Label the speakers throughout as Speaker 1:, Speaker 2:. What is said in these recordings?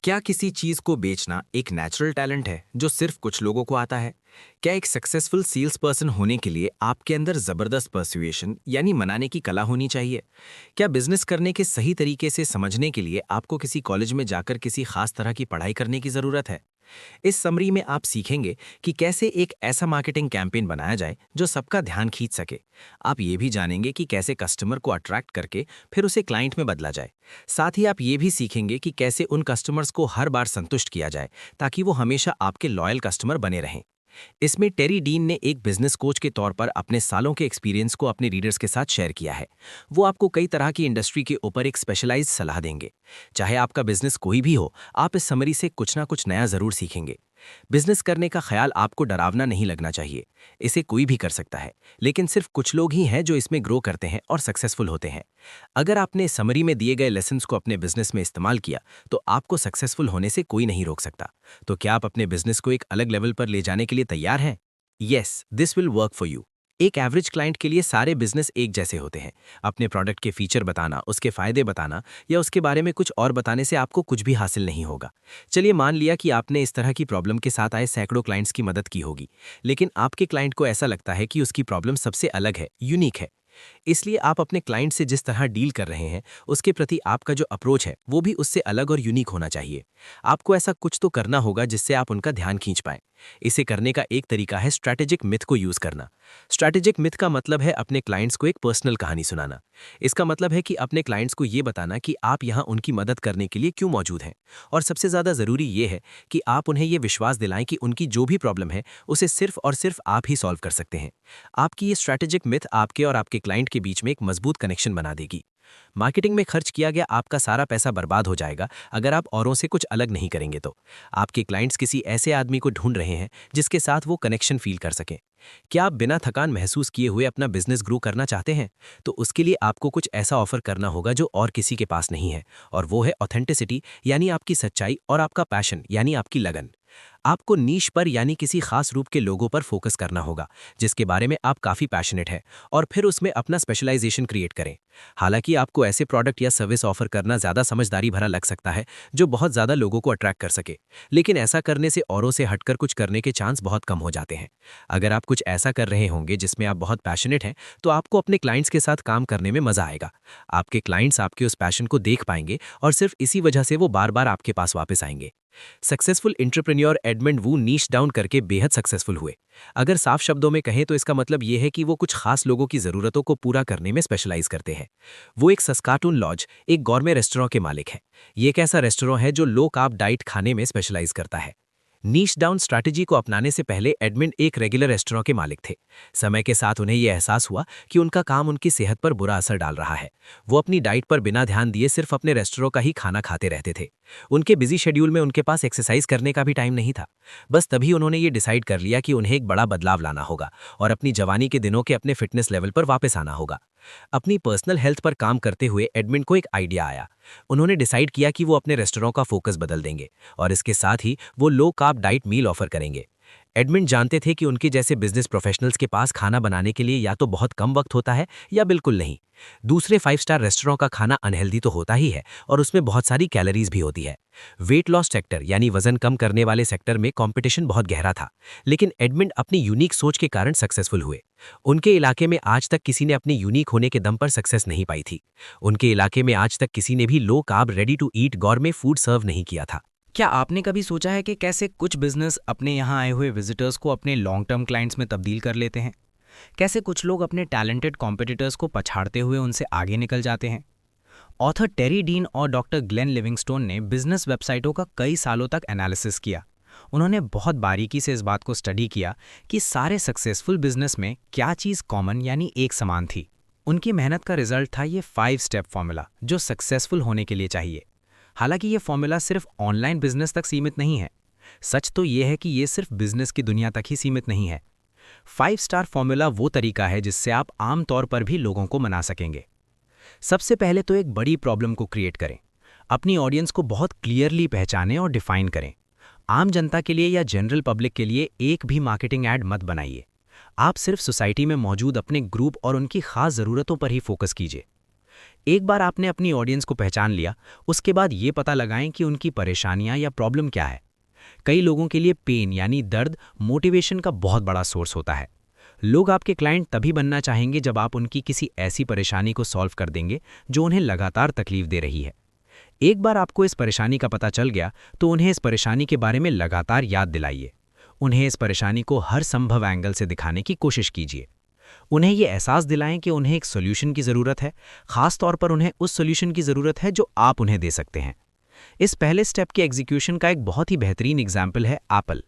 Speaker 1: क्या किसी चीज को बेचना एक नेचुरल टैलेंट है जो सिर्फ कुछ लोगों को आता है? क्या एक सक्सेसफुल सेल्स पर्सन होने के लिए आपके अंदर जबरदस्त पर्सुएशन यानी मनाने की कला होनी चाहिए? क्या बिजनेस करने के सही तरीके से समझने के लिए आपको किसी कॉलेज में जाकर किसी खास तरह की पढ़ाई करने की जरूरत है? इस समरी में आप सीखेंगे कि कैसे एक ऐसा मार्केटिंग कैंपेन बनाया जाए जो सबका ध्यान खींच सके। आप ये भी जानेंगे कि कैसे कस्टमर को अट्रैक्ट करके फिर उसे क्लाइंट में बदला जाए। साथ ही आप ये भी सीखेंगे कि कैसे उन कस्टमर्स को हर बार संतुष्ट किया जाए ताकि वो हमेशा आपके लॉयल कस्टमर बने रहें। इसमें टेरी डीन ने एक बिजनेस कोच के तौर पर अपने सालों के एक्सपीरियंस को अपने रीडर्स के साथ शेयर किया है। वो आपको कई तरह की इंडस्ट्री के ऊपर एक स्पेशलाइज्ड सलाह देंगे। चाहे आपका बिजनेस कोई भी हो, आप इस समरी से कुछ ना कुछ नया जरूर सीखेंगे। बिजनेस करने का ख्याल आपको डरावना नहीं लगना चाहिए। इसे कोई भी कर सकता है, लेकिन सिर्फ कुछ लोग ही हैं जो इसमें ग्रो करते हैं और सक्सेसफुल होते हैं। अगर आपने समरी में दिए गए लेसन्स को अपने बिजनेस में इस्तेमाल किया, तो आपको सक्सेसफुल होने से कोई नहीं रोक सकता। तो क्या आप अपने बिजनेस को एक अलग लेवल पर ले जाने के लिए तैयार हैं? Yes, this will work for you. एक एवरेज क्लाइंट के लिए सारे बिजनेस एक जैसे होते हैं। अपने प्रोडक्ट के फीचर बताना, उसके फायदे बताना या उसके बारे में कुछ और बताने से आपको कुछ भी हासिल नहीं होगा। चलिए मान लिया कि आपने इस तरह की प्रॉब्लम के साथ आए सैकड़ों क्लाइंट्स की मदद की होगी, लेकिन आपके क्लाइंट को ऐसा लगता है कि उसकी प्रॉब्लम सबसे अलग है, यूनिक है। इसलिए आप अपने क्लाइंट से जिस तरह डील कर रहे हैं, उसके प्रति आपका जो अप्रोच है वो भी उससे अलग और यूनिक होना चाहिए। आपको ऐसा कुछ तो करना होगा जिससे आप उनका ध्यान खींच पाएं। इसे करने का एक तरीका है स्ट्रैटेजिक मिथ को यूज करना। स्ट्रैटेजिक मिथ का मतलब है अपने क्लाइंट्स को एक पर्सनल कहानी सुनाना। इसका मतलब है कि अपने क्लाइंट्स को ये बताना कि आप यहाँ उनकी मदद करने के लिए क्यों मौजूद हैं। और सबसे ज्यादा जरूरी ये है कि आप उन्हें ये विश्वास दिलाएं कि उनकी जो भी प्रॉब्लम है उसे सिर्फ और सिर्फ आप ही सॉल्व कर सकते हैं। आपकी ये स्ट्रैटेजिक मिथ आपके और आपके क्लाइंट के बीच में एक मजबूत कनेक्शन बना देगी। मार्केटिंग में खर्च किया गया आपका सारा पैसा बर्बाद हो जाएगा अगर आप औरों से कुछ अलग नहीं करेंगे। तो आपके क्लाइंट्स किसी ऐसे आदमी को ढूंढ रहे हैं जिसके साथ वो कनेक्शन फील कर सकें। क्या आप बिना थकान महसूस किए हुए अपना बिजनेस ग्रो करना चाहते हैं? तो उसके लिए आपको कुछ ऐसा ऑफर करना होगा जो और किसी के पास नहीं है, और वो है ऑथेंटिसिटी यानी आपकी सच्चाई और आपका पैशन यानी आपकी लगन। आपको नीश पर यानी किसी खास रूप के लोगों पर फोकस करना होगा जिसके बारे में आप काफी पैशनेट हैं, और फिर उसमें अपना स्पेशलाइजेशन क्रिएट करें। हालांकि आपको ऐसे प्रोडक्ट या सर्विस ऑफर करना ज्यादा समझदारी भरा लग सकता है जो बहुत ज्यादा लोगों को अट्रैक्ट कर सके, लेकिन ऐसा करने से औरों से हटकर कुछ करने के चांस बहुत कम हो जाते हैं। अगर आप कुछ ऐसा कर रहे होंगे जिसमें आप बहुत पैशनेट हैं, तो आपको अपने क्लाइंट्स के साथ काम करने में मजा आएगा। आपके क्लाइंट्स आपके उस पैशन को देख पाएंगे और सिर्फ इसी वजह से वो बार बार आपके पास वापस आएंगे। सक्सेसफुल एंटरप्रेन्योर एडमंड वू नीश डाउन करके बेहद सक्सेसफुल हुए। अगर साफ शब्दों में कहें तो इसका मतलब यह है कि वो कुछ खास लोगों की जरूरतों को पूरा करने में स्पेशलाइज करते हैं। वो एक सस्काटून लॉज, एक गॉर्मे रेस्टोरेंट के मालिक हैं। ये एक ऐसा रेस्टोरेंट है जो लो कार्ब डाइट खाने में स्पेशलाइज करता है। नीश डाउन स्ट्रैटेजी को अपनाने से पहले एडमिन एक रेगुलर रेस्टोरेंट के मालिक थे। समय के साथ उन्हें यह एहसास हुआ कि उनका काम उनकी सेहत पर बुरा असर डाल रहा है। वो अपनी डाइट पर बिना ध्यान दिए सिर्फ अपने रेस्टोरेंट का ही खाना खाते रहते थे। उनके बिजी शेड्यूल में उनके पास एक्सरसाइज करने का भी टाइम नहीं था। बस तभी उन्होंने ये डिसाइड कर लिया कि उन्हें एक बड़ा बदलाव लाना होगा और अपनी जवानी के दिनों के अपने फिटनेस लेवल पर वापस आना होगा। अपनी पर्सनल हेल्थ पर काम करते हुए एडमिन को एक आइडिया आया। उन्होंने डिसाइड किया कि वो अपने रेस्टोरेंट का फोकस बदल देंगे और इसके साथ ही वो लो कार्ब डाइट मील ऑफर करेंगे। एडमिन जानते थे कि उनके जैसे बिजनेस प्रोफेशनल्स के पास खाना बनाने के लिए या तो बहुत कम वक्त होता है या बिल्कुल नहीं। दूसरे 5 स्टार रेस्टोरेंट का खाना अनहेल्दी तो होता ही है और उसमें बहुत सारी कैलोरीज भी होती है। वेट लॉस सेक्टर यानी वजन कम करने वाले सेक्टर में कंपटीशन बहुत गहरा था, लेकिन एडमिन अपनी यूनिक सोच के कारण सक्सेसफुल हुए। उनके इलाके में आज तक किसी ने अपने यूनिक होने के दम पर सक्सेस नहीं पाई थी। उनके इलाके में आज तक किसी ने भी low carb ready to eat gourmet food serve नहीं किया था।
Speaker 2: क्या आपने कभी सोचा है कि कैसे कुछ बिजनेस अपने यहाँ आए हुए विजिटर्स को अपने लॉन्ग टर्म क्लाइंट्स में तब्दील कर लेते हैं? कैसे कुछ लोग अपने टैलेंटेड कॉम्पिटिटर्स को पछाड़ते हुए उनसे आगे निकल जाते हैं? ऑथर टेरी डीन और डॉक्टर ग्लेन लिविंगस्टोन ने बिजनेस वेबसाइटों का कई सालों तक एनालिसिस किया। उन्होंने बहुत बारीकी से इस बात को स्टडी किया कि सारे सक्सेसफुल बिजनेस में क्या चीज़ कॉमन यानी एक समान थी। उनकी मेहनत का रिजल्ट था ये 5 स्टेप फॉर्मूला जो सक्सेसफुल होने के लिए चाहिए। हालांकि ये फॉर्मूला सिर्फ ऑनलाइन बिजनेस तक सीमित नहीं है। सच तो ये है कि ये सिर्फ बिजनेस की दुनिया तक ही सीमित नहीं है। 5 स्टार फॉर्मूला वो तरीका है जिससे आप आम तौर पर भी लोगों को मना सकेंगे। सबसे पहले तो एक बड़ी प्रॉब्लम को क्रिएट करें। अपनी ऑडियंस को बहुत क्लियरली पहचानें और डिफाइन करें। आम जनता के लिए या जनरल पब्लिक के लिए एक भी मार्केटिंग ऐड मत बनाइए। आप सिर्फ सोसाइटी में मौजूद अपने ग्रुप और उनकी खास ज़रूरतों पर ही फोकस कीजिए। एक बार आपने अपनी ऑडियंस को पहचान लिया, उसके बाद ये पता लगाएं कि उनकी परेशानियां या प्रॉब्लम क्या है। कई लोगों के लिए पेन यानी दर्द मोटिवेशन का बहुत बड़ा सोर्स होता है। लोग आपके क्लाइंट तभी बनना चाहेंगे जब आप उनकी किसी ऐसी परेशानी को सॉल्व कर देंगे जो उन्हें लगातार तकलीफ दे रही है। एक बार आपको इस परेशानी का पता चल गया तो उन्हें इस परेशानी के बारे में लगातार याद दिलाइए। उन्हें इस परेशानी को हर संभव एंगल से दिखाने की कोशिश कीजिए। उन्हें ये एहसास दिलाएं कि उन्हें एक सॉल्यूशन की ज़रूरत है, खास तौर पर उन्हें उस सॉल्यूशन की ज़रूरत है जो आप उन्हें दे सकते हैं। इस पहले स्टेप के एग्जीक्यूशन का एक बहुत ही बेहतरीन एग्जाम्पल है एप्पल।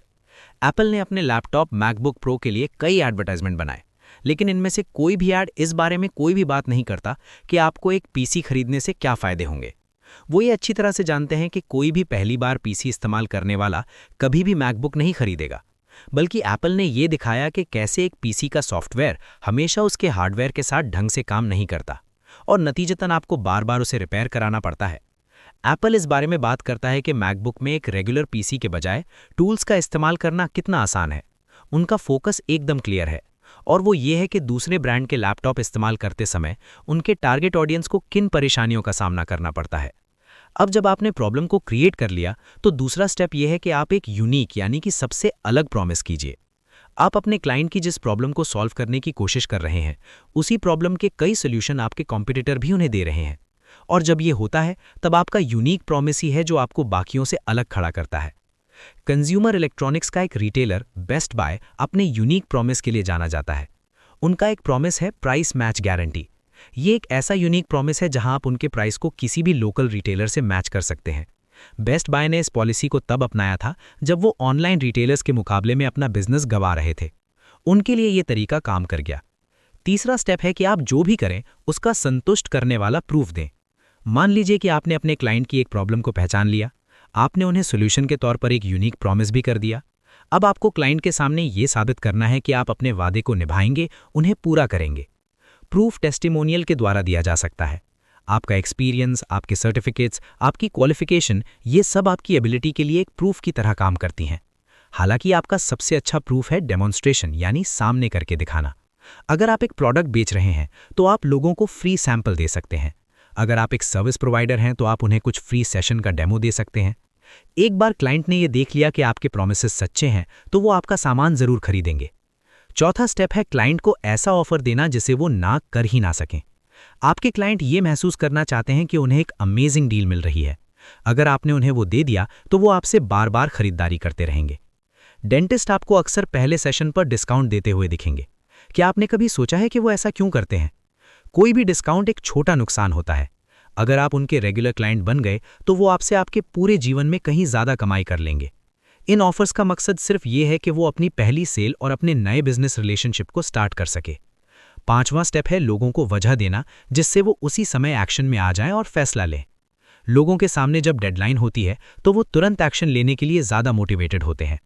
Speaker 2: एप्पल ने अपने लैपटॉप मैकबुक प्रो के लिए कई एडवर्टाइजमेंट बनाए, लेकिन इनमें से कोई भी ऐड इस बारे में कोई भी बात नहीं करता कि आपको एक पीसी खरीदने से क्या फ़ायदे होंगे। वो ये अच्छी तरह से जानते हैं कि कोई भी पहली बार पीसी इस्तेमाल करने वाला कभी भी मैकबुक नहीं खरीदेगा, बल्कि एप्पल ने ये दिखाया कि कैसे एक पीसी का सॉफ्टवेयर हमेशा उसके हार्डवेयर के साथ ढंग से काम नहीं करता और नतीजतन आपको बार बार उसे रिपेयर कराना पड़ता है। एप्पल इस बारे में बात करता है कि मैकबुक में एक रेगुलर पीसी के बजाय टूल्स का इस्तेमाल करना कितना आसान है। उनका फोकस एकदम क्लियर है और वो ये है कि दूसरे ब्रांड के लैपटॉप इस्तेमाल करते समय उनके टारगेट ऑडियंस को किन परेशानियों का सामना करना पड़ता है। अब जब आपने प्रॉब्लम को क्रिएट कर लिया तो दूसरा स्टेप यह है कि आप एक यूनिक यानी कि सबसे अलग प्रॉमिस कीजिए। आप अपने क्लाइंट की जिस प्रॉब्लम को सॉल्व करने की कोशिश कर रहे हैं, उसी प्रॉब्लम के कई सोल्यूशन आपके कॉम्पिटिटर भी उन्हें दे रहे हैं। और जब ये होता है तब आपका यूनिक प्रॉमिस ही है जो आपको बाकियों से अलग खड़ा करता है। कंज्यूमर इलेक्ट्रॉनिक्स का एक रिटेलर बेस्ट बाय अपने यूनिक प्रॉमिस के लिए जाना जाता है। उनका एक प्रॉमिस है प्राइस मैच गारंटी। ये एक ऐसा यूनिक प्रॉमिस है जहां आप उनके प्राइस को किसी भी लोकल रिटेलर से मैच कर सकते हैं। बेस्ट बाय ने इस पॉलिसी को तब अपनाया था जब वो ऑनलाइन रिटेलर्स के मुकाबले में अपना बिजनेस गंवा रहे थे। उनके लिए ये तरीका काम कर गया। तीसरा स्टेप है कि आप जो भी करें उसका संतुष्ट करने वाला प्रूफ दें। मान लीजिए कि आपने अपने क्लाइंट की एक प्रॉब्लम को पहचान लिया, आपने उन्हें सोल्यूशन के तौर पर एक यूनिक प्रॉमिस भी कर दिया। अब आपको क्लाइंट के सामने ये साबित करना है कि आप अपने वादे को निभाएंगे, उन्हें पूरा करेंगे। प्रूफ टेस्टिमोनियल के द्वारा दिया जा सकता है। आपका एक्सपीरियंस, आपके सर्टिफिकेट्स, आपकी क्वालिफिकेशन, ये सब आपकी एबिलिटी के लिए एक प्रूफ की तरह काम करती हैं। हालांकि आपका सबसे अच्छा प्रूफ है डेमोन्स्ट्रेशन यानी सामने करके दिखाना। अगर आप एक प्रोडक्ट बेच रहे हैं तो आप लोगों को फ्री सैंपल दे सकते हैं। अगर आप एक सर्विस प्रोवाइडर हैं तो आप उन्हें कुछ फ्री सेशन का डेमो दे सकते हैं। एक बार क्लाइंट ने ये देख लिया कि आपके प्रॉमिसेस सच्चे हैं तो वो आपका सामान ज़रूर खरीदेंगे। चौथा स्टेप है क्लाइंट को ऐसा ऑफर देना जिसे वो ना कर ही ना सकें। आपके क्लाइंट ये महसूस करना चाहते हैं कि उन्हें एक अमेजिंग डील मिल रही है। अगर आपने उन्हें वो दे दिया तो वो आपसे बार बार खरीदारी करते रहेंगे। डेंटिस्ट आपको अक्सर पहले सेशन पर डिस्काउंट देते हुए दिखेंगे। क्या आपने कभी सोचा है कि वो ऐसा क्यों करते हैं? कोई भी डिस्काउंट एक छोटा नुकसान होता है। अगर आप उनके रेगुलर क्लाइंट बन गए तो वो आपसे आपके पूरे जीवन में कहीं ज़्यादा कमाई कर लेंगे। इन ऑफर्स का मकसद सिर्फ ये है कि वो अपनी पहली सेल और अपने नए बिजनेस रिलेशनशिप को स्टार्ट कर सके। पांचवां स्टेप है लोगों को वजह देना जिससे वो उसी समय एक्शन में आ जाएं और फैसला लें। लोगों के सामने जब डेडलाइन होती है तो वो तुरंत एक्शन लेने के लिए ज़्यादा मोटिवेटेड होते हैं।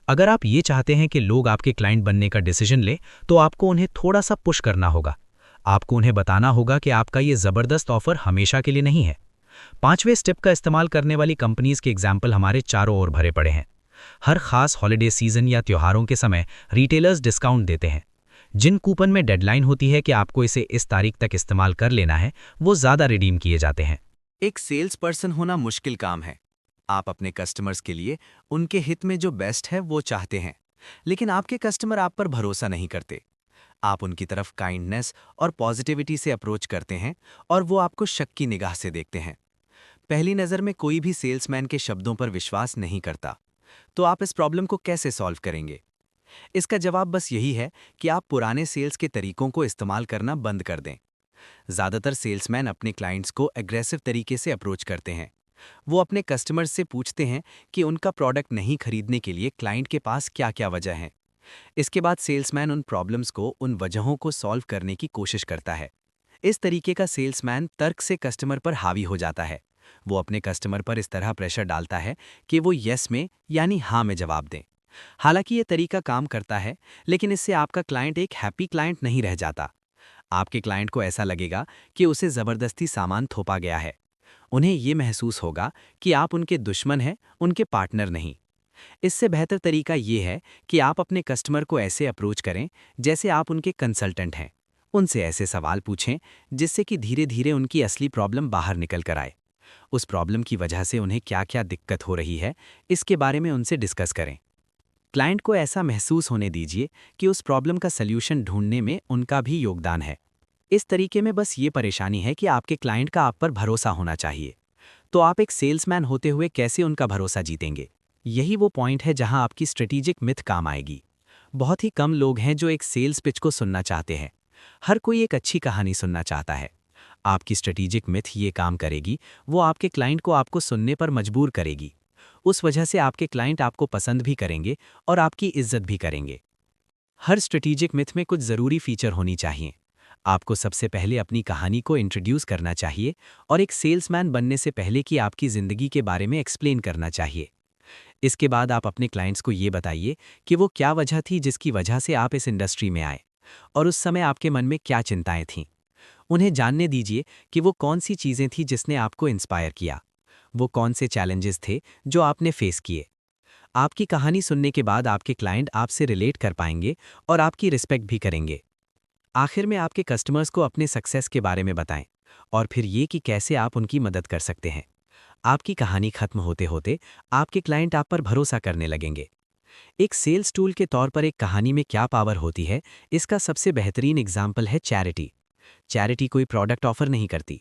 Speaker 2: अगर आप ये चाहते हैं कि लोग आपके क्लाइंट बनने का डिसीजन लें तो आपको उन्हें थोड़ा सा पुश करना होगा। आपको उन्हें बताना होगा कि आपका ये ज़बरदस्त ऑफर हमेशा के लिए नहीं है। पांचवें स्टेप का इस्तेमाल करने वाली कंपनीज के एग्जाम्पल हमारे चारों ओर भरे पड़े हैं। हर खास हॉलिडे सीजन या त्योहारों के समय रिटेलर्स डिस्काउंट देते हैं। जिन कूपन में डेडलाइन होती है कि आपको इसे इस तारीख तक इस्तेमाल कर लेना है, वो ज़्यादा रिडीम किए जाते हैं।
Speaker 1: एक सेल्स पर्सन होना मुश्किल काम है। आप अपने कस्टमर्स के लिए उनके हित में जो बेस्ट है वो चाहते हैं, लेकिन आपके कस्टमर आप पर भरोसा नहीं करते। आप उनकी तरफ काइंडनेस और पॉजिटिविटी से अप्रोच करते हैं और वो आपको शक की निगाह से देखते हैं। पहली नज़र में कोई भी सेल्समैन के शब्दों पर विश्वास नहीं करता। तो आप इस प्रॉब्लम को कैसे सॉल्व करेंगे? इसका जवाब बस यही है कि आप पुराने सेल्स के तरीकों को इस्तेमाल करना बंद कर दें। ज़्यादातर सेल्समैन अपने क्लाइंट्स को एग्रेसिव तरीके से अप्रोच करते हैं। वो अपने कस्टमर्स से पूछते हैं कि उनका प्रोडक्ट नहीं खरीदने के लिए क्लाइंट के पास क्या-क्या वजह हैं। इसके बाद सेल्समैन उन प्रॉब्लम्स को, उन वजहों को सॉल्व करने की कोशिश करता है। इस तरीके का सेल्समैन तर्क से कस्टमर पर हावी हो जाता है। वो अपने कस्टमर पर इस तरह प्रेशर डालता है कि वो यस में यानी हाँ में जवाब दें। हालांकि ये तरीका काम करता है, लेकिन इससे आपका क्लाइंट एक हैप्पी क्लाइंट नहीं रह जाता। आपके क्लाइंट को ऐसा लगेगा कि उसे ज़बरदस्ती सामान थोपा गया है। उन्हें ये महसूस होगा कि आप उनके दुश्मन हैं, उनके पार्टनर नहीं। इससे बेहतर तरीका ये है कि आप अपने कस्टमर को ऐसे अप्रोच करें जैसे आप उनके कंसल्टेंट हैं।
Speaker 2: उनसे ऐसे सवाल पूछें जिससे कि धीरे धीरे उनकी असली प्रॉब्लम बाहर निकल कर आए। उस प्रॉब्लम की वजह से उन्हें क्या क्या दिक्कत हो रही है, इसके बारे में उनसे डिस्कस करें। क्लाइंट को ऐसा महसूस होने दीजिए कि उस प्रॉब्लम का सल्यूशन ढूंढने में उनका भी योगदान है। इस तरीके में बस ये परेशानी है कि आपके क्लाइंट का आप पर भरोसा होना चाहिए। तो आप एक सेल्समैन होते हुए कैसे उनका भरोसा जीतेंगे? यही वो पॉइंट है जहां आपकी स्ट्रेटेजिक मिथ काम आएगी। बहुत ही कम लोग हैं जो एक सेल्स पिच को सुनना चाहते हैं। हर कोई एक अच्छी कहानी सुनना चाहता है। आपकी स्ट्रेटेजिक मिथ ये काम करेगी, वो आपके क्लाइंट को आपको सुनने पर मजबूर करेगी। उस वजह से आपके क्लाइंट आपको पसंद भी करेंगे और आपकी इज्जत भी करेंगे। हर स्ट्रेटेजिक मिथ में कुछ ज़रूरी फीचर होनी चाहिए। आपको सबसे पहले अपनी कहानी को इंट्रोड्यूस करना चाहिए और एक सेल्समैन बनने से पहले की आपकी ज़िंदगी के बारे में एक्सप्लेन करना चाहिए। इसके बाद आप अपने क्लाइंट्स को ये बताइए कि वो क्या वजह थी जिसकी वजह से आप इस इंडस्ट्री में आए और उस समय आपके मन में क्या चिंताएं थीं। उन्हें जानने दीजिए कि वो कौन सी चीज़ें थीं जिसने आपको इंस्पायर किया। वो कौन से चैलेंजेस थे जो आपने फेस किए। आपकी कहानी सुनने के बाद आपके क्लाइंट आपसे रिलेट कर पाएंगे और आपकी रिस्पेक्ट भी करेंगे। आखिर में आपके कस्टमर्स को अपने सक्सेस के बारे में बताएं और फिर ये कि कैसे आप उनकी मदद कर सकते हैं। आपकी कहानी खत्म होते होते आपके क्लाइंट आप पर भरोसा करने लगेंगे। एक सेल्स टूल के तौर पर एक कहानी में क्या पावर होती है, इसका सबसे बेहतरीन एग्जाम्पल है चैरिटी। चैरिटी कोई प्रोडक्ट ऑफर नहीं करती।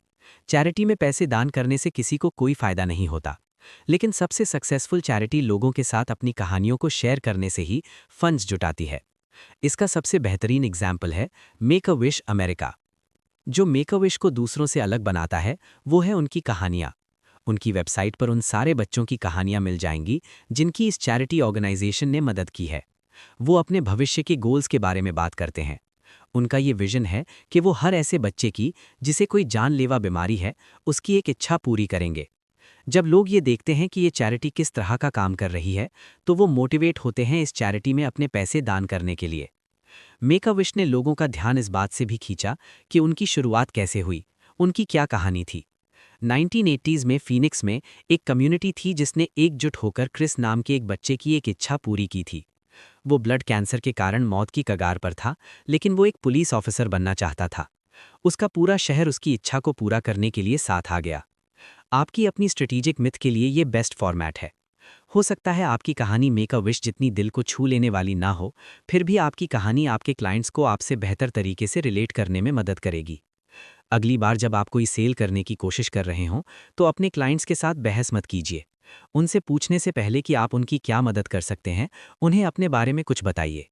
Speaker 2: चैरिटी में पैसे दान करने से किसी को कोई फायदा नहीं होता। लेकिन सबसे सक्सेसफुल चैरिटी लोगों के साथ अपनी कहानियों को शेयर करने से ही फंड्स जुटाती है। इसका सबसे बेहतरीन एग्जाम्पल है मेक अ विश अमेरिका। जो मेक अ विश को दूसरों से अलग बनाता है वो है उनकी कहानियाँ। उनकी वेबसाइट पर उन सारे बच्चों की कहानियाँ मिल जाएंगी जिनकी इस चैरिटी ऑर्गेनाइजेशन ने मदद की है। वो अपने भविष्य के गोल्स के बारे में बात करते हैं। उनका ये विजन है कि वो हर ऐसे बच्चे की जिसे कोई जानलेवा बीमारी है उसकी एक इच्छा पूरी करेंगे। जब लोग ये देखते हैं कि ये चैरिटी किस तरह का काम कर रही है तो वो मोटिवेट होते हैं इस चैरिटी में अपने पैसे दान करने के लिए। मेक अ विश ने लोगों का ध्यान इस बात से भी खींचा कि उनकी शुरुआत कैसे हुई, उनकी क्या कहानी थी। 1980s में फीनिक्स में एक कम्युनिटी थी जिसने एकजुट होकर क्रिस नाम के एक बच्चे की एक इच्छा पूरी की थी। वो ब्लड कैंसर के कारण मौत की कगार पर था, लेकिन वो एक पुलिस ऑफिसर बनना चाहता था। उसका पूरा शहर उसकी इच्छा को पूरा करने के लिए साथ आ गया। आपकी अपनी स्ट्रेटेजिक मिथ के लिए ये बेस्ट फॉर्मेट है। हो सकता है आपकी कहानी मेक अ विश जितनी दिल को छू लेने वाली ना हो, फिर भी आपकी कहानी आपके क्लाइंट्स को आपसे बेहतर तरीके से रिलेट करने में मदद करेगी। अगली बार जब आप कोई सेल करने की कोशिश कर रहे हों तो अपने क्लाइंट्स के साथ बहस मत कीजिए। उनसे पूछने से पहले कि आप उनकी क्या मदद कर सकते हैं, उन्हें अपने बारे में कुछ बताइए।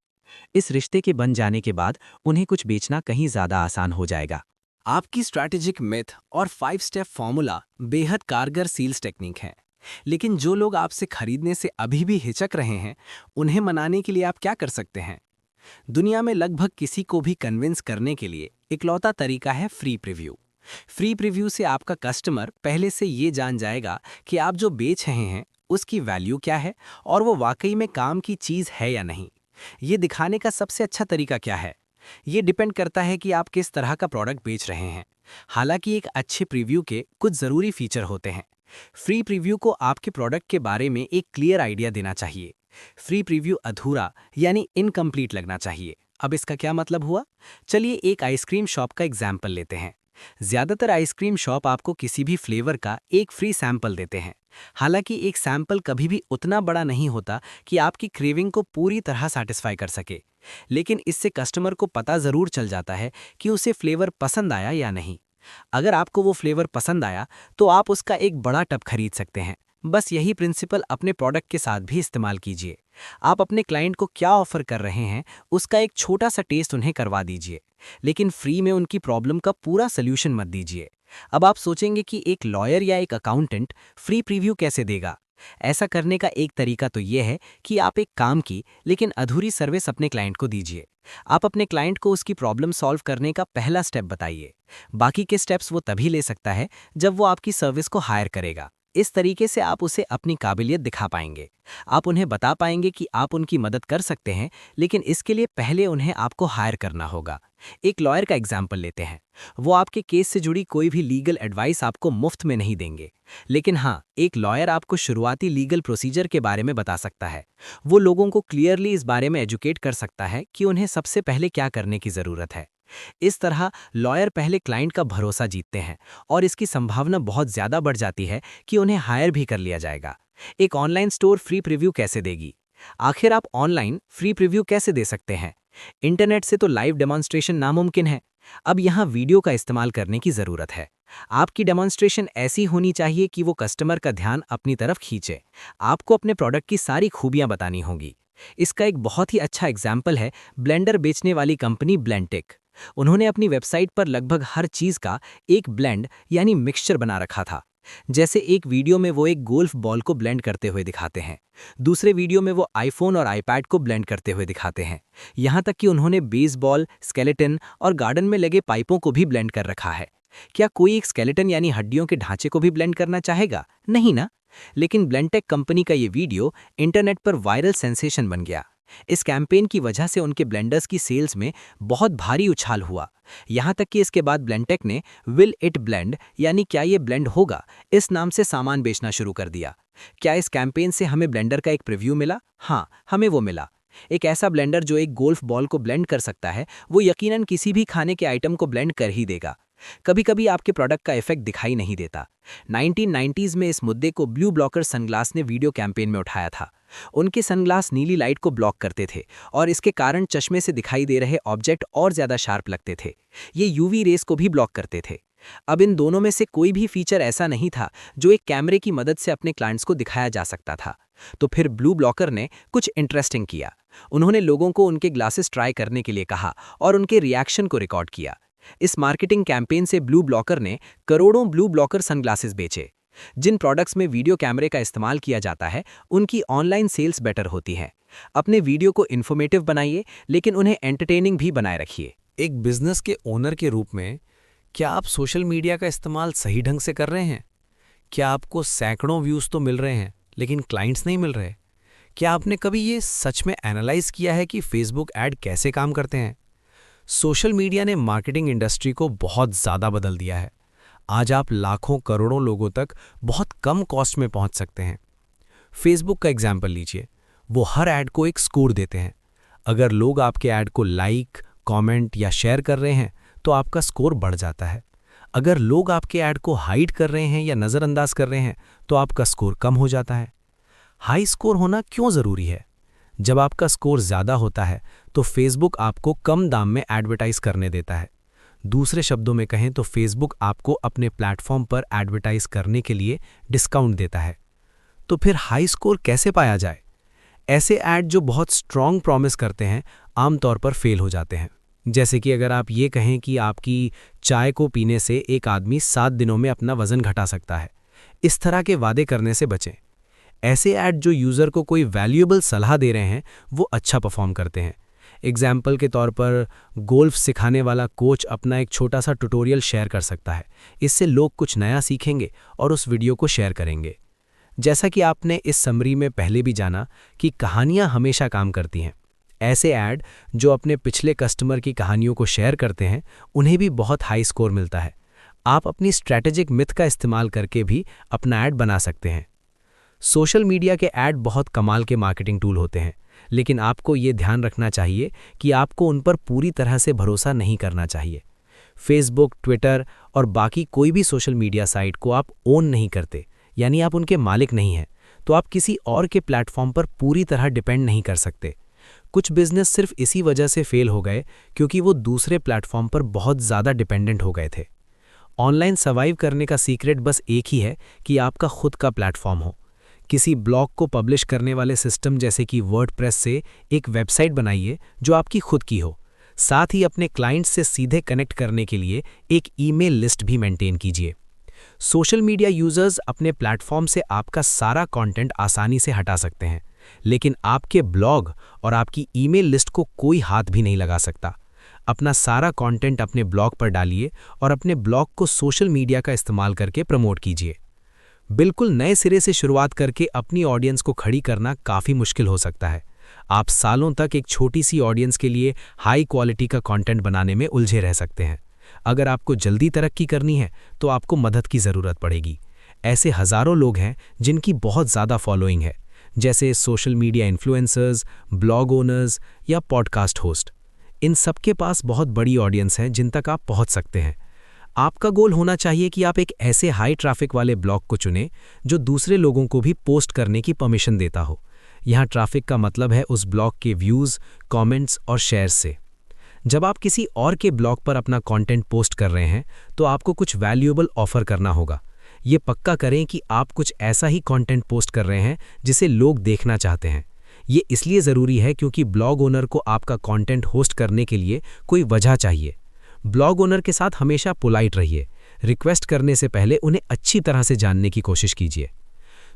Speaker 2: इस रिश्ते के बन जाने के बाद उन्हें कुछ बेचना कहीं ज़्यादा आसान हो जाएगा।
Speaker 1: आपकी स्ट्रैटेजिक मिथ और 5 स्टेप फॉर्मूला बेहद कारगर सेल्स टेक्निक है। लेकिन जो लोग आपसे खरीदने से अभी भी हिचक रहे हैं, उन्हें मनाने के लिए आप क्या कर सकते हैं? दुनिया में लगभग किसी को भी कन्विंस करने के लिए इकलौता तरीका है फ्री प्रीव्यू। फ्री प्रीव्यू से आपका कस्टमर पहले से ये जान जाएगा कि आप जो बेच रहे हैं उसकी वैल्यू क्या है और वो वाकई में काम की चीज़ है या नहीं। ये दिखाने का सबसे अच्छा तरीका क्या है? ये डिपेंड करता है कि आप किस तरह का प्रोडक्ट बेच रहे हैं। हालांकि एक अच्छे प्रीव्यू के कुछ ज़रूरी फीचर होते हैं। फ्री प्रीव्यू को आपके प्रोडक्ट के बारे में एक क्लियर आइडिया देना चाहिए। फ्री प्रीव्यू अधूरा यानी इनकम्प्लीट लगना चाहिए। अब इसका क्या मतलब हुआ? चलिए एक आइसक्रीम शॉप का एग्जाम्पल लेते हैं। ज़्यादातर आइसक्रीम शॉप आपको किसी भी फ्लेवर का एक फ्री सैंपल देते हैं। हालांकि एक सैंपल कभी भी उतना बड़ा नहीं होता कि आपकी क्रेविंग को पूरी तरह सैटिस्फाई कर सके, लेकिन इससे कस्टमर को पता ज़रूर चल जाता है कि उसे फ्लेवर पसंद आया या नहीं। अगर आपको वो फ्लेवर पसंद आया तो आप उसका एक बड़ा टब खरीद सकते हैं। बस यही प्रिंसिपल अपने प्रोडक्ट के साथ भी इस्तेमाल कीजिए। आप अपने क्लाइंट को क्या ऑफर कर रहे हैं उसका एक छोटा सा टेस्ट उन्हें करवा दीजिए, लेकिन फ्री में उनकी प्रॉब्लम का पूरा सल्यूशन मत दीजिए। अब आप सोचेंगे कि एक लॉयर या एक अकाउंटेंट फ्री प्रीव्यू कैसे देगा? ऐसा करने का एक तरीका तो यह है कि आप एक काम की लेकिन अधूरी सर्विस अपने क्लाइंट को दीजिए। आप अपने क्लाइंट को उसकी प्रॉब्लम सॉल्व करने का पहला स्टेप बताइए। बाकी के स्टेप्स वो तभी ले सकता है जब वो आपकी सर्विस को हायर करेगा। इस तरीके से आप उसे अपनी काबिलियत दिखा पाएंगे। आप उन्हें बता पाएंगे कि आप उनकी मदद कर सकते हैं, लेकिन इसके लिए पहले उन्हें आपको हायर करना होगा। एक लॉयर का एग्जाम्पल लेते हैं। वो आपके केस से जुड़ी कोई भी लीगल एडवाइस आपको मुफ्त में नहीं देंगे, लेकिन हाँ, एक लॉयर आपको शुरुआती लीगल प्रोसीजर के बारे में बता सकता है। वो लोगों को क्लियरली इस बारे में एजुकेट कर सकता है कि उन्हें सबसे पहले क्या करने की ज़रूरत है।
Speaker 2: इस तरह लॉयर पहले क्लाइंट का भरोसा जीतते हैं और इसकी संभावना बहुत ज़्यादा बढ़ जाती है कि उन्हें हायर भी कर लिया जाएगा। एक ऑनलाइन स्टोर फ्री प्रीव्यू कैसे देगी? आखिर आप ऑनलाइन फ्री प्रीव्यू कैसे दे सकते हैं? इंटरनेट से तो लाइव डेमोन्स्ट्रेशन नामुमकिन है। अब यहाँ वीडियो का इस्तेमाल करने की ज़रूरत है। आपकी डेमोन्स्ट्रेशन ऐसी होनी चाहिए कि वो कस्टमर का ध्यान अपनी तरफ खींचे। आपको अपने प्रोडक्ट की सारी खूबियां बतानी होंगी। इसका एक बहुत ही अच्छा एग्जाम्पल है ब्लेंडर बेचने वाली कंपनी ब्लेंटेक। उन्होंने अपनी वेबसाइट पर लगभग हर चीज़ का एक ब्लेंड यानी मिक्सचर बना रखा था। जैसे एक वीडियो में वो एक गोल्फ बॉल को ब्लेंड करते हुए दिखाते हैं, दूसरे वीडियो में वो आईफोन और आईपैड को ब्लेंड करते हुए दिखाते हैं। यहाँ तक कि उन्होंने बेसबॉल, स्केलेटन और गार्डन में लगे पाइपों को भी ब्लेंड कर रखा है। क्या कोई एक स्केलेटन यानी हड्डियों के ढांचे को भी ब्लेंड करना चाहेगा? नहीं ना। लेकिन ब्लेंटेक कंपनी का ये वीडियो इंटरनेट पर वायरल सेंसेशन बन गया। इस कैंपेन की वजह से उनके ब्लेंडर्स की सेल्स में बहुत भारी उछाल हुआ। यहाँ तक कि इसके बाद ब्लेंटेक ने विल इट ब्लेंड यानी क्या ये ब्लेंड होगा इस नाम से सामान बेचना शुरू कर दिया। क्या इस कैंपेन से हमें ब्लेंडर का एक प्रीव्यू मिला? हाँ, हमें वो मिला। एक ऐसा ब्लेंडर जो एक गोल्फ बॉल को ब्लेंड कर सकता है, वो यकीनन किसी भी खाने के आइटम को ब्लेंड कर ही देगा। कभी कभी आपके प्रोडक्ट का इफेक्ट दिखाई नहीं देता। 1990s में इस मुद्दे को ब्लू ब्लॉकर सनग्लास ने वीडियो कैंपेन में उठाया था। उनके सनग्लास नीली लाइट को ब्लॉक करते थे और इसके कारण चश्मे से दिखाई दे रहे ऑब्जेक्ट और ज्यादा शार्प लगते थे। ये यूवी रेस को भी ब्लॉक करते थे। अब इन दोनों में से कोई भी फीचर ऐसा नहीं था जो एक कैमरे की मदद से अपने क्लाइंट्स को दिखाया जा सकता था। तो फिर ब्लू ब्लॉकर ने कुछ इंटरेस्टिंग किया। उन्होंने लोगों को उनके ग्लासेस ट्राई करने के लिए कहा और उनके रिएक्शन को रिकॉर्ड किया। इस मार्केटिंग कैंपेन से ब्लू ब्लॉकर ने करोड़ों ब्लू ब्लॉकर सनग्लासेस बेचे। जिन प्रोडक्ट्स में वीडियो कैमरे का इस्तेमाल किया जाता है उनकी ऑनलाइन सेल्स बेटर होती हैं। अपने वीडियो को इन्फॉर्मेटिव बनाइए, लेकिन उन्हें एंटरटेनिंग भी बनाए रखिए।
Speaker 3: एक बिजनेस के ओनर के रूप में क्या आप सोशल मीडिया का इस्तेमाल सही ढंग से कर रहे हैं? क्या आपको सैकड़ों व्यूज़ तो मिल रहे हैं लेकिन क्लाइंट्स नहीं मिल रहे? क्या आपने कभी ये सच में एनालाइज किया है कि फेसबुक ऐड कैसे काम करते हैं? सोशल मीडिया ने मार्केटिंग इंडस्ट्री को बहुत ज़्यादा बदल दिया है। आज आप लाखों करोड़ों लोगों तक बहुत कम कॉस्ट में पहुंच सकते हैं। फेसबुक का एग्जाम्पल लीजिए, वो हर ऐड को एक स्कोर देते हैं। अगर लोग आपके ऐड को लाइक, कमेंट या शेयर कर रहे हैं तो आपका स्कोर बढ़ जाता है। अगर लोग आपके ऐड को हाइड कर रहे हैं या नज़रअंदाज कर रहे हैं तो आपका स्कोर कम हो जाता है। हाई स्कोर होना क्यों ज़रूरी है? जब आपका स्कोर ज़्यादा होता है तो फेसबुक आपको कम दाम में एडवर्टाइज करने देता है। दूसरे शब्दों में कहें तो फेसबुक आपको अपने प्लेटफॉर्म पर एडवर्टाइज करने के लिए डिस्काउंट देता है। तो फिर हाई स्कोर कैसे पाया जाए? ऐसे ऐड जो बहुत स्ट्रॉन्ग प्रॉमिस करते हैं आमतौर पर फेल हो जाते हैं। जैसे कि अगर आप ये कहें कि आपकी चाय को पीने से एक आदमी 7 दिनों में अपना वज़न घटा सकता है, इस तरह के वादे करने से बचें। ऐसे ऐड जो यूज़र को कोई वैल्यूएबल सलाह दे रहे हैं वो अच्छा परफॉर्म करते हैं। एग्जाम्पल के तौर पर गोल्फ सिखाने वाला कोच अपना एक छोटा सा ट्यूटोरियल शेयर कर सकता है। इससे लोग कुछ नया सीखेंगे और उस वीडियो को शेयर करेंगे। जैसा कि आपने इस समरी में पहले भी जाना कि कहानियां हमेशा काम करती हैं। ऐसे ऐड जो अपने पिछले कस्टमर की कहानियों को शेयर करते हैं उन्हें भी बहुत हाई स्कोर मिलता है। आप अपनी स्ट्रैटेजिक मिथ का इस्तेमाल करके भी अपना ऐड बना सकते हैं। सोशल मीडिया के ऐड बहुत कमाल के मार्केटिंग टूल होते हैं, लेकिन आपको ये ध्यान रखना चाहिए कि आपको उन पर पूरी तरह से भरोसा नहीं करना चाहिए। फेसबुक, ट्विटर और बाकी कोई भी सोशल मीडिया साइट को आप ओन नहीं करते, यानी आप उनके मालिक नहीं हैं, तो आप किसी और के प्लेटफॉर्म पर पूरी तरह डिपेंड नहीं कर सकते। कुछ बिजनेस सिर्फ इसी वजह से फेल हो गए क्योंकि वो दूसरे प्लेटफॉर्म पर बहुत ज़्यादा डिपेंडेंट हो गए थे। ऑनलाइन सर्वाइव करने का सीक्रेट बस एक ही है कि आपका खुद का प्लेटफॉर्म हो। किसी ब्लॉग को पब्लिश करने वाले सिस्टम जैसे कि वर्डप्रेस से एक वेबसाइट बनाइए जो आपकी खुद की हो। साथ ही अपने क्लाइंट्स से सीधे कनेक्ट करने के लिए एक ईमेल लिस्ट भी मेंटेन कीजिए। सोशल मीडिया यूजर्स अपने प्लेटफॉर्म से आपका सारा कंटेंट आसानी से हटा सकते हैं, लेकिन आपके ब्लॉग और आपकी ईमेल लिस्ट को कोई हाथ भी नहीं लगा सकता। अपना सारा कंटेंट अपने ब्लॉग पर डालिए और अपने ब्लॉग को सोशल मीडिया का इस्तेमाल करके प्रमोट कीजिए। बिल्कुल नए सिरे से शुरुआत करके अपनी ऑडियंस को खड़ी करना काफ़ी मुश्किल हो सकता है। आप सालों तक एक छोटी सी ऑडियंस के लिए हाई क्वालिटी का कंटेंट बनाने में उलझे रह सकते हैं। अगर आपको जल्दी तरक्की करनी है तो आपको मदद की ज़रूरत पड़ेगी। ऐसे हज़ारों लोग हैं जिनकी बहुत ज़्यादा फॉलोइंग है, जैसे social media influencers, blog owners या पॉडकास्ट होस्ट। इन सबके पास बहुत बड़ी ऑडियंस है जिन तक आप पहुंच सकते हैं। आपका गोल होना चाहिए कि आप एक ऐसे हाई ट्रैफिक वाले ब्लॉग को चुनें जो दूसरे लोगों को भी पोस्ट करने की परमिशन देता हो। यहाँ ट्रैफिक का मतलब है उस ब्लॉग के व्यूज़, कमेंट्स और शेयर्स से। जब आप किसी और के ब्लॉग पर अपना कंटेंट पोस्ट कर रहे हैं तो आपको कुछ वैल्यूएबल ऑफर करना होगा। ये पक्का करें कि आप कुछ ऐसा ही कंटेंट पोस्ट कर रहे हैं जिसे लोग देखना चाहते हैं। ये इसलिए ज़रूरी है क्योंकि ब्लॉग ओनर को आपका कंटेंट होस्ट करने के लिए कोई वजह चाहिए। ब्लॉग ओनर के साथ हमेशा पोलाइट रहिए। रिक्वेस्ट करने से पहले उन्हें अच्छी तरह से जानने की कोशिश कीजिए।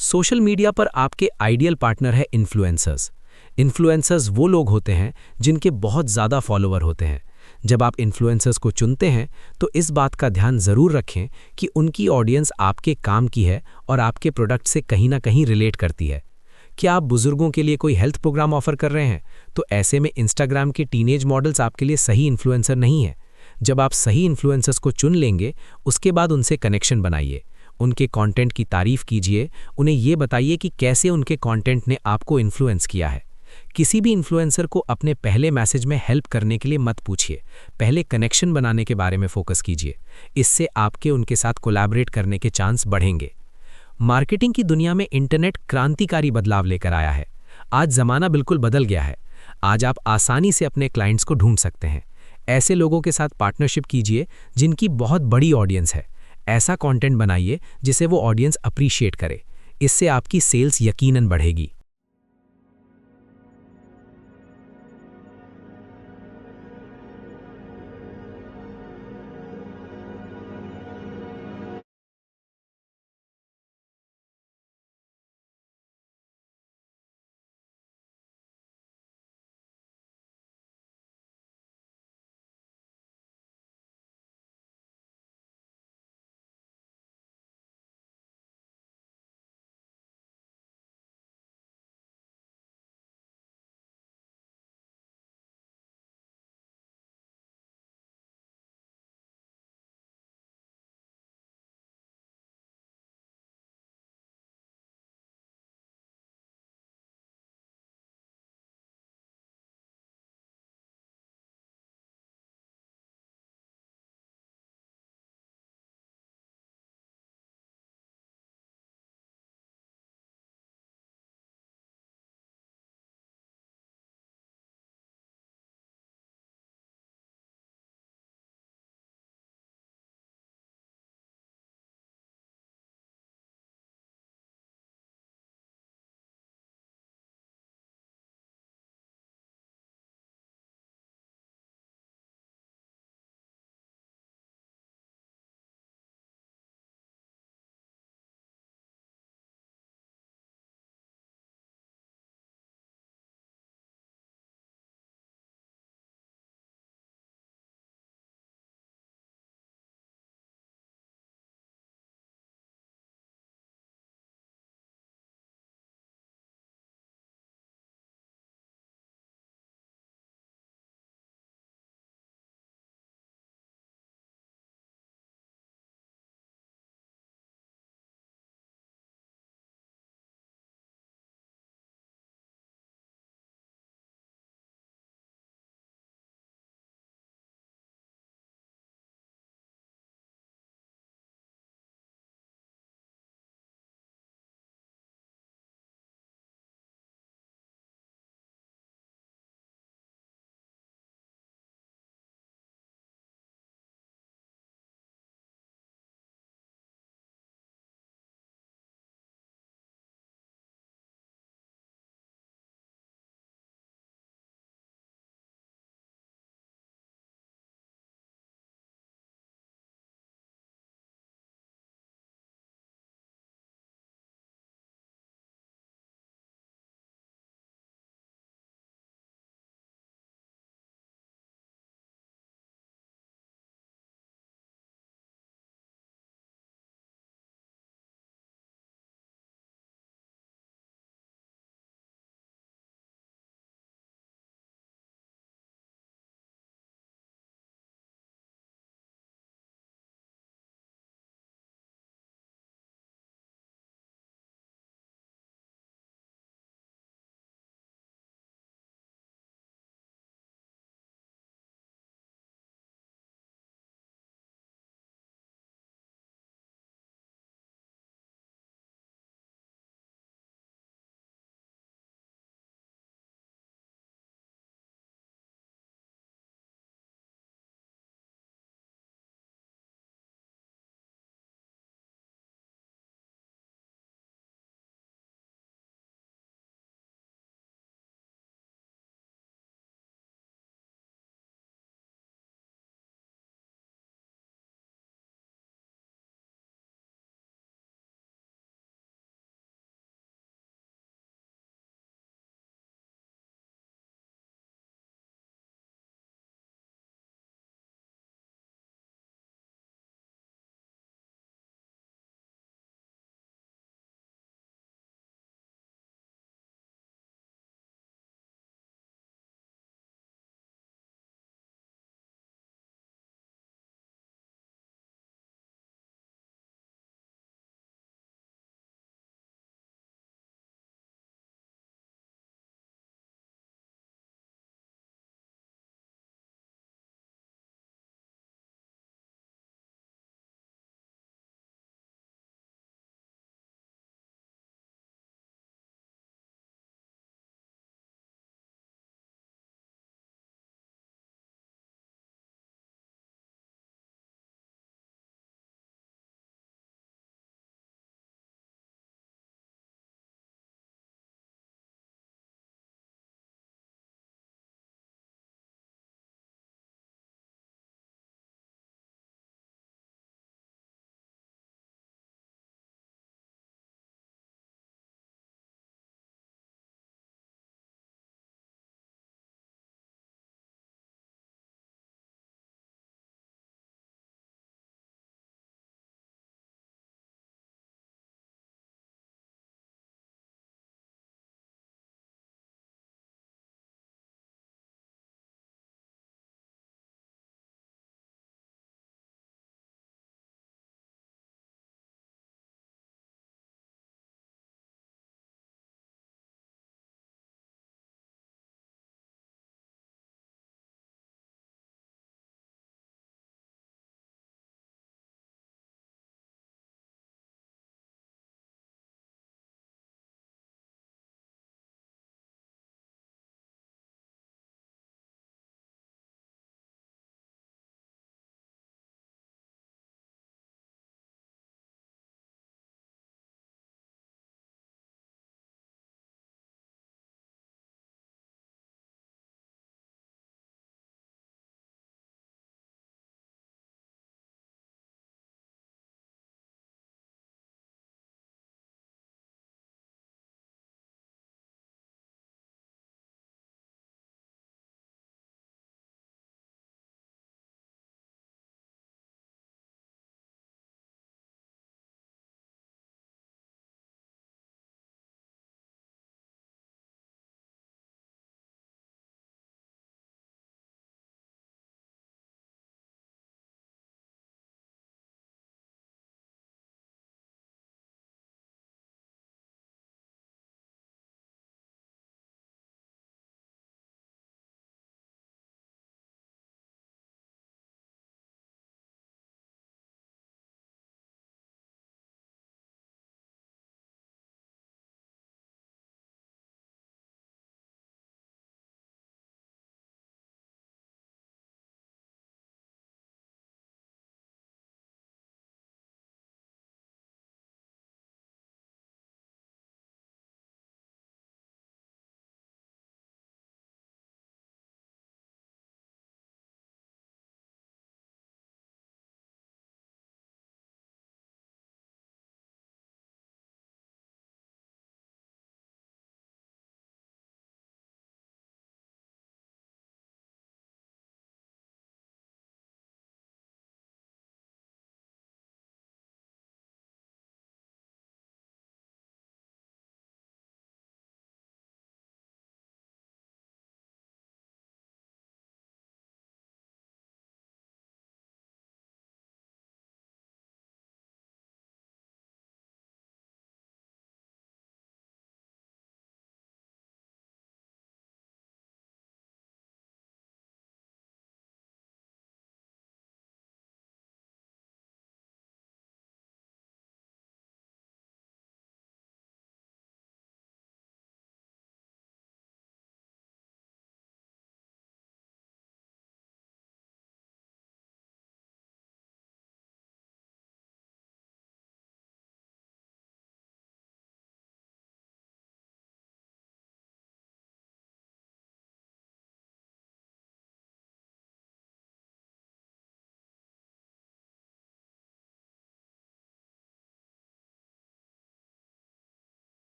Speaker 3: सोशल मीडिया पर आपके आइडियल पार्टनर है इन्फ्लुएंसर्स। इन्फ्लुएंसर्स वो लोग होते हैं जिनके बहुत ज़्यादा फॉलोवर होते हैं। जब आप इन्फ्लुएंसर्स को चुनते हैं तो इस बात का ध्यान ज़रूर रखें कि उनकी ऑडियंस आपके काम की है और आपके प्रोडक्ट से कहीं ना कहीं रिलेट करती है। क्या आप बुजुर्गों के लिए कोई हेल्थ प्रोग्राम ऑफर कर रहे हैं तो ऐसे में इंस्टाग्राम के टीनेज मॉडल्स आपके लिए सही इन्फ्लुएंसर नहीं है। जब आप सही इन्फ्लुएंसर्स को चुन लेंगे उसके बाद उनसे कनेक्शन बनाइए, उनके कंटेंट की तारीफ कीजिए, उन्हें ये बताइए कि कैसे उनके कंटेंट ने आपको इन्फ्लुएंस किया है। किसी भी इन्फ्लुएंसर को अपने पहले मैसेज में हेल्प करने के लिए मत पूछिए, पहले कनेक्शन बनाने के बारे में फोकस कीजिए। इससे आपके उनके साथ कोलैबोरेट करने के चांस बढ़ेंगे। मार्केटिंग की दुनिया में इंटरनेट क्रांतिकारी बदलाव लेकर आया है। आज ज़माना बिल्कुल बदल गया है। आज आप आसानी से अपने क्लाइंट्स को ढूंढ सकते हैं। ऐसे लोगों के साथ पार्टनरशिप कीजिए जिनकी बहुत बड़ी ऑडियंस है। ऐसा कंटेंट बनाइए जिसे वो ऑडियंस अप्रिशिएट करे। इससे आपकी सेल्स यकीनन बढ़ेगी।